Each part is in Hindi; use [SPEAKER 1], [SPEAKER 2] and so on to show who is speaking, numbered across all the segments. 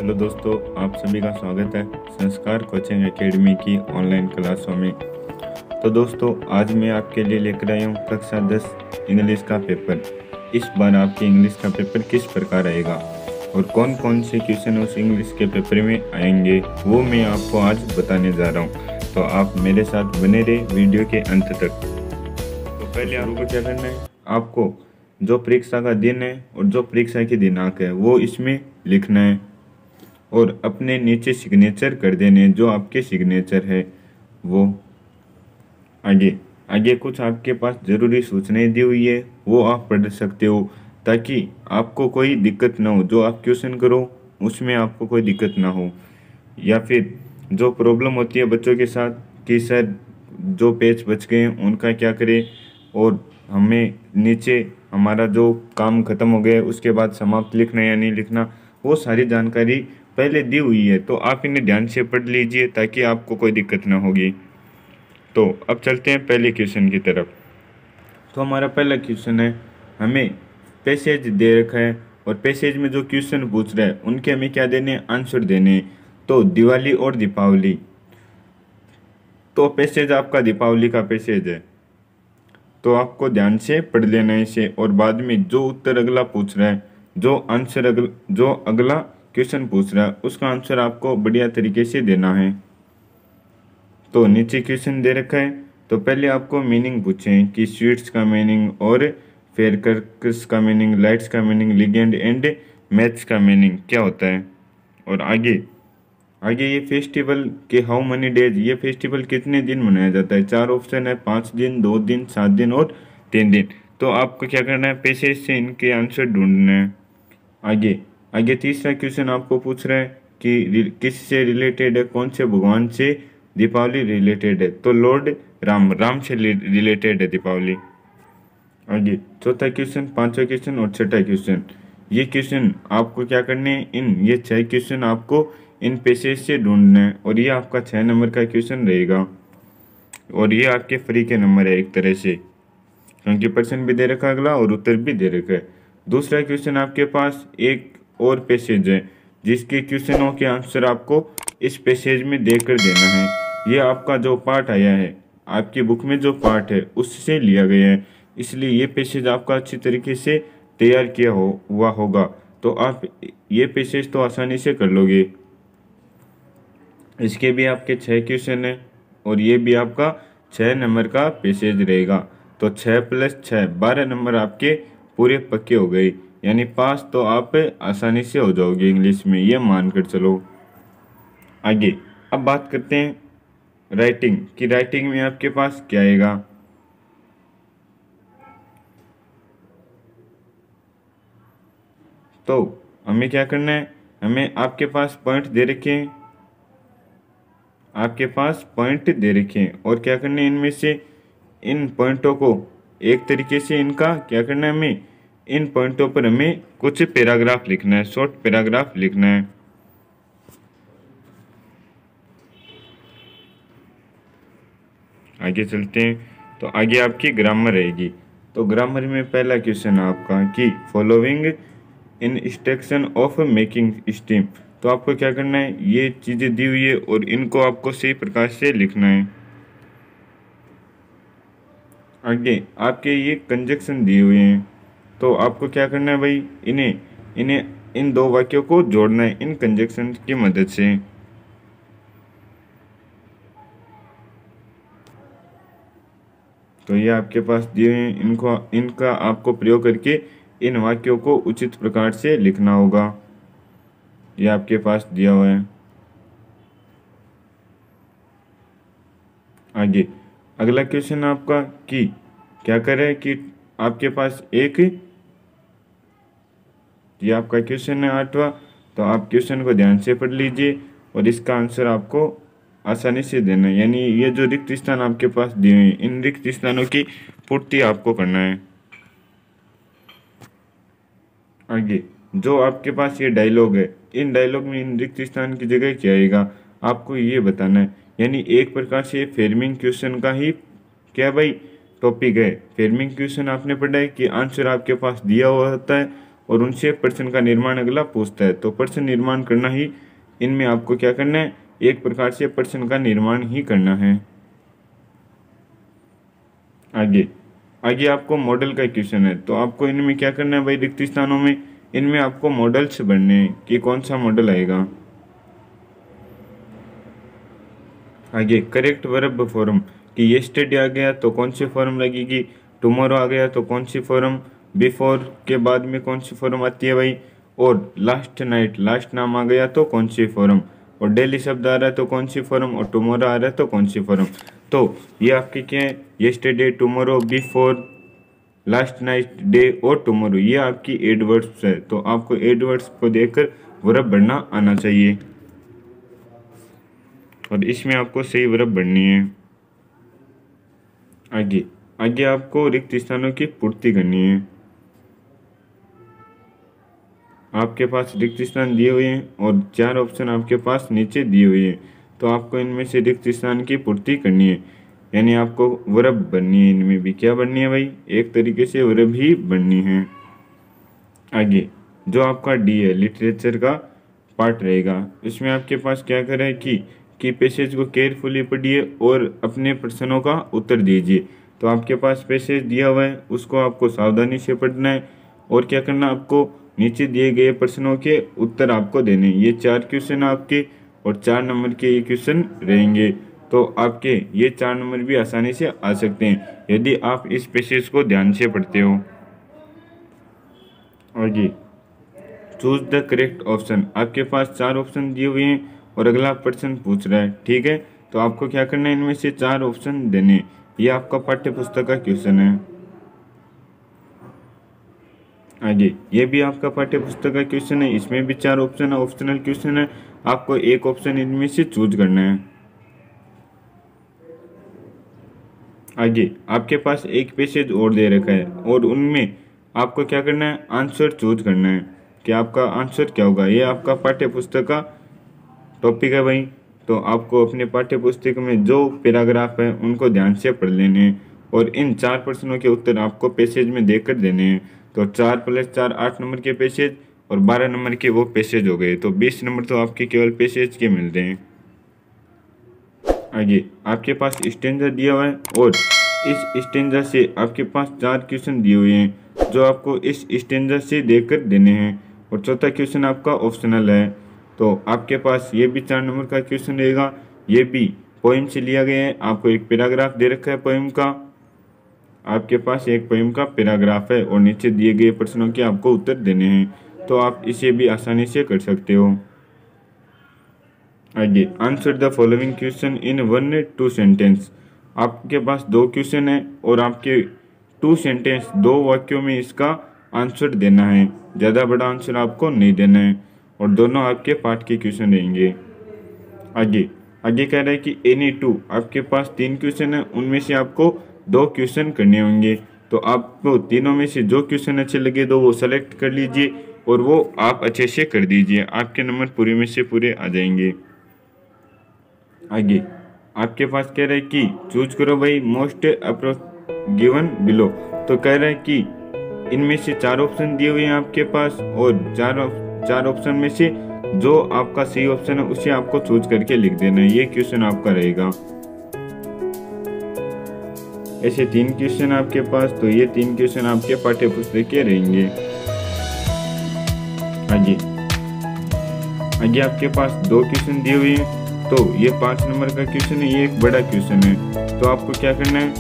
[SPEAKER 1] हेलो दोस्तों, आप सभी का स्वागत है संस्कार कोचिंग एकेडमी की ऑनलाइन क्लासों में। तो दोस्तों, आज मैं आपके लिए लेकर आया हूँ कक्षा 10 इंग्लिश का पेपर। इस बार आपके इंग्लिश का पेपर किस प्रकार आएगा और कौन कौन से क्वेश्चन उस इंग्लिश के पेपर में आएंगे वो मैं आपको आज बताने जा रहा हूँ। तो आप मेरे साथ बने रहे वीडियो के अंत तक। तो पहले आपको क्या करना है, आपको जो परीक्षा का दिन है और जो परीक्षा की दिनांक है वो इसमें लिखना है और अपने नीचे सिग्नेचर कर देने, जो आपके सिग्नेचर है वो। आगे आगे कुछ आपके पास ज़रूरी सूचनाएं दी हुई है, वो आप पढ़ सकते हो ताकि आपको कोई दिक्कत ना हो। जो आप क्वेश्चन करो उसमें आपको कोई दिक्कत ना हो, या फिर जो प्रॉब्लम होती है बच्चों के साथ कि सर जो पेज बच गए हैं उनका क्या करें, और हमें नीचे हमारा जो काम खत्म हो गया उसके बाद समाप्त लिखना या नहीं लिखना, वो सारी जानकारी पहले दी हुई है। तो आप इन्हें ध्यान से पढ़ लीजिए ताकि आपको कोई दिक्कत ना होगी। तो अब चलते हैं पहले क्वेश्चन की तरफ। तो हमारा पहला क्वेश्चन है, हमें पैसेज दे रखा है और पैसेज में जो क्वेश्चन पूछ रहा है उनके हमें क्या देने, आंसर देने। तो दिवाली और दीपावली, तो पैसेज आपका दीपावली का पैसेज है, तो आपको ध्यान से पढ़ लेना है इसे। और बाद में जो उत्तर अगला पूछ रहा है, जो अगला क्वेश्चन पूछ रहा है उसका आंसर आपको बढ़िया तरीके से देना है। तो नीचे क्वेश्चन दे रखा है, तो पहले आपको मीनिंग पूछें कि स्वीट्स का मीनिंग और फेयरकर्स का मीनिंग, लाइट्स का मीनिंग, लिगेंड एंड मैथ्स का मीनिंग क्या होता है। और आगे ये फेस्टिवल के हाउ मनी डेज, ये फेस्टिवल कितने दिन मनाया जाता है। 4 ऑप्शन है, 5 दिन, 2 दिन, 7 दिन और 3 दिन। तो आपको क्या करना है, पैसेज से इनके आंसर ढूंढना है। आगे तीसरा क्वेश्चन आपको पूछ रहा है कि किससे रिलेटेड है, कौन से भगवान से दीपावली रिलेटेड है। तो लॉर्ड राम से रिलेटेड है दीपावली। आगे चौथा क्वेश्चन, पांचवा क्वेश्चन और छठा क्वेश्चन, ये क्वेश्चन आपको क्या करने हैं, ये 6 क्वेश्चन आपको इन पैसेज से ढूंढना है। और ये आपका 6 नंबर का क्वेश्चन रहेगा और ये आपके फ्री के नंबर है एक तरह से, क्योंकि प्रश्न भी दे रखा है अगला और उत्तर भी दे रखा है। दूसरा क्वेश्चन आपके पास एक और पैसेज है जिसके क्वेश्चनों के आंसर आपको इस पैसेज में देकर देना है। ये आपका जो पार्ट आया है, आपकी बुक में जो पार्ट है उससे लिया गया है, इसलिए ये पैसेज आपका अच्छी तरीके से तैयार किया हुआ होगा। तो आप ये पैसेज तो आसानी से कर लोगे। इसके भी आपके 6 क्वेश्चन हैं और ये भी आपका 6 नंबर का पैसेज रहेगा। तो 6 + 6 12 नंबर आपके पूरे पक्के हो गए, यानी पास तो आप आसानी से हो जाओगे इंग्लिश में, ये मानकर चलो। आगे अब बात करते हैं राइटिंग की, राइटिंग में आपके पास क्या आएगा। तो हमें क्या करना है, हमें आपके पास पॉइंट दे रखे हैं, और क्या करना है, इनमें से इन पॉइंटों को एक तरीके से इनका क्या करना है, हमें इन पॉइंटों पर हमें कुछ पैराग्राफ लिखना है, शॉर्ट पैराग्राफ लिखना है। आगे चलते हैं, तो आगे आपकी ग्रामर रहेगी। तो ग्रामर में पहला क्वेश्चन आपका कि following instruction of making steam, तो आपको क्या करना है, ये चीज़ें दी हुई है और इनको आपको सही प्रकार से लिखना है। आगे आपके ये कंजक्शन दिए हुए हैं, तो आपको क्या करना है भाई, इन्हें इन 2 वाक्यों को जोड़ना है इन कंजक्शन की मदद से। तो ये आपके पास दिए हुए हैं, इनका आपको प्रयोग करके इन वाक्यों को उचित प्रकार से लिखना होगा। ये आपके पास दिया हुआ है। आगे अगला क्वेश्चन आपका कि क्या करे कि आपके पास ये आपका क्वेश्चन है 8वां। तो आप क्वेश्चन को ध्यान से पढ़ लीजिए और इसका आंसर आपको आसानी से देना है, यानी ये जो रिक्त स्थान आपके पास दिए हुए हैं इन रिक्त स्थानों की पूर्ति आपको करना है। आगे जो आपके पास ये डायलॉग है, इन डायलॉग में इन रिक्त स्थान की जगह क्या आएगा आपको ये बताना है, यानी एक प्रकार से फ्रेमिंग क्वेश्चन का ही क्या भाई टॉपिक है। फ्रेमिंग क्वेश्चन आपने पढ़ा है कि आंसर आपके पास दिया हुआ होता है और उनसे प्रश्न का निर्माण अगला पूछता है। तो प्रश्न निर्माण करना ही इनमें आपको क्या करना है, एक प्रकार से प्रश्न का निर्माण ही करना है। आगे आपको मॉडल का क्वेश्चन है। तो आपको इनमें क्या करना है भाई, रिक्त स्थानों में इनमें आपको मॉडल्स बनने हैं कि कौन सा मॉडल आएगा। आगे करेक्ट वर्ब फॉर्म कि येस्टरडे आ गया तो कौन सी फॉर्म लगेगी, टुमारो आ गया तो कौन सी फॉर्म, बिफोर के बाद में कौन सी फॉर्म आती है भाई, और लास्ट नाइट लास्ट नाम आ गया तो कौन सी फॉर्म, और डेली शब्द आ रहा है तो कौन सी फॉर्म, और टुमारो आ रहा है तो कौन सी फॉर्म। तो ये आपके क्या है, yesterday, tomorrow, before, last night, day और टुमारो, ये आपकी एडवर्ड्स है। तो आपको एडवर्ड्स को देखकर वर्ब बनना आना चाहिए और इसमें आपको सही वर्ब बननी है। आगे आपको रिक्त स्थानों की पूर्ति करनी है। आपके पास रिक्त स्थान दिए हुए हैं और 4 ऑप्शन आपके पास नीचे दिए हुए हैं। तो आपको इनमें से रिक्त स्थान की पूर्ति करनी है, यानी आपको वर्ब बननी है। इनमें भी क्या बननी है भाई, एक तरीके से वर्ब ही बननी है। आगे जो आपका डी है, लिटरेचर का पार्ट रहेगा, इसमें आपके पास क्या करें कि पैसेज को केयरफुली पढ़िए और अपने प्रश्नों का उत्तर दीजिए। तो आपके पास पैसेज दिया हुआ है, उसको आपको सावधानी से पढ़ना है और क्या करना, आपको नीचे दिए गए प्रश्नों के उत्तर आपको देने। ये 4 क्वेश्चन आपके और 4 नंबर के ये क्वेश्चन रहेंगे। तो आपके ये 4 नंबर भी आसानी से आ सकते हैं यदि आप इस पैसेज को ध्यान से पढ़ते हो। आगे चूज द करेक्ट ऑप्शन, आपके पास 4 ऑप्शन दिए हुए हैं और अगला प्रश्न पूछ रहा है, ठीक है। तो आपको क्या करना है, इनमें से 4 ऑप्शन देने। ये आपका पाठ्य पुस्तक का क्वेश्चन है। आगे ये भी आपका पाठ्य पुस्तक का क्वेश्चन है, इसमें भी 4 ऑप्शन है, ऑप्शनल क्वेश्चन है। आपको एक ऑप्शन इनमें से चूज करना है। आगे आपके पास एक पैसेज और दे रखा है और उनमें आपको क्या करना है, आंसर चूज करना है कि आपका आंसर क्या होगा। ये आपका पाठ्य पुस्तक का टॉपिक है भाई। तो आपको अपने पाठ्य पुस्तक में जो पैराग्राफ है उनको ध्यान से पढ़ लेने हैं और इन 4 प्रश्नों के उत्तर आपको पैसेज में देकर देने हैं। तो 4 + 4 8 नंबर के पैसेज और 12 नंबर के वो पैसेज हो गए। तो 20 नंबर तो आपके केवल पैसेज के मिलते हैं। आगे आपके पास स्टेंजा दिया हुआ है और इस स्टेंजा से आपके पास 4 क्वेश्चन दिए हुए हैं जो आपको इस स्टेंजा से देकर देने हैं और चौथा क्वेश्चन आपका ऑप्शनल है। तो आपके पास ये भी 4 नंबर का क्वेश्चन रहेगा। ये भी पोइम से लिया गया है। आपको एक पैराग्राफ दे रखा है पोइम का, आपके पास एक पोइम का पैराग्राफ है और नीचे दिए गए प्रश्नों के आपको उत्तर देने हैं। तो आप इसे भी आसानी से कर सकते हो। आगे answer the following question in 1-2 sentence, आपके पास 2 क्वेश्चन है और आपके 2 सेंटेंस 2 वाक्यों में इसका आंसर देना है। ज़्यादा बड़ा आंसर आपको नहीं देना है और दोनों आपके पाठ के क्वेश्चन रहेंगे। आगे कह रहा है कि एनी 2, आपके पास 3 क्वेश्चन है, उनमें से आपको 2 क्वेश्चन करने होंगे। तो आपको तीनों में से जो क्वेश्चन अच्छे लगे तो वो सेलेक्ट कर लीजिए और वो आप अच्छे से कर दीजिए, आपके नंबर पूरे में से पूरे आ जाएंगे। आगे आपके पास कह रहा है कि चूज करो भाई मोस्ट अप्रोच गिवन बिलो। तो कह रहा है कि इनमें से 4 ऑप्शन दिए हुए हैं आपके पास और 4 ऑप्शन में से जो आपका सही ऑप्शन है उसे आपको चूज करके लिख देना है। ये क्वेश्चन आपका रहेगा। ऐसे 3 क्वेश्चन आपके पास, तो ये 3 क्वेश्चन आपके पाठ्य पुस्तक के रहेंगे। आगे आपके पास 2 क्वेश्चन दिए हुए हैं। तो ये 5 नंबर का क्वेश्चन है, ये एक बड़ा क्वेश्चन है। तो आपको क्या करना है,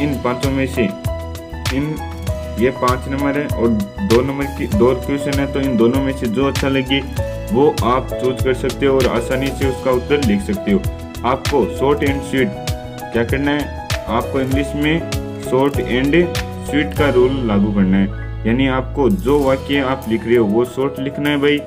[SPEAKER 1] इन 5 में से ये 5 नंबर है और 2 नंबर की 2 क्वेश्चन है, तो इन दोनों में से जो अच्छा लगे वो आप चूज कर सकते हो और आसानी से उसका उत्तर लिख सकते हो। आपको शॉर्ट एंड स्वीट क्या करना है, आपको इंग्लिश में शॉर्ट एंड स्वीट का रूल लागू करना है। यानी आपको जो वाक्य आप लिख रहे हो वो शॉर्ट लिखना है भाई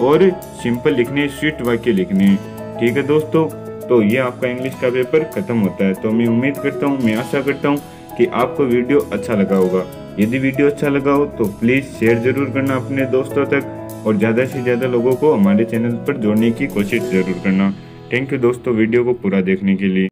[SPEAKER 1] और सिंपल लिखने हैं, स्वीट वाक्य लिखने हैं। ठीक है दोस्तों, तो ये आपका इंग्लिश का पेपर खत्म होता है। तो मैं उम्मीद करता हूँ, मैं आशा करता हूँ कि आपको वीडियो अच्छा लगा होगा। यदि वीडियो अच्छा लगा हो तो प्लीज़ शेयर ज़रूर करना अपने दोस्तों तक और ज़्यादा से ज़्यादा लोगों को हमारे चैनल पर जोड़ने की कोशिश ज़रूर करना। थैंक यू दोस्तों वीडियो को पूरा देखने के लिए।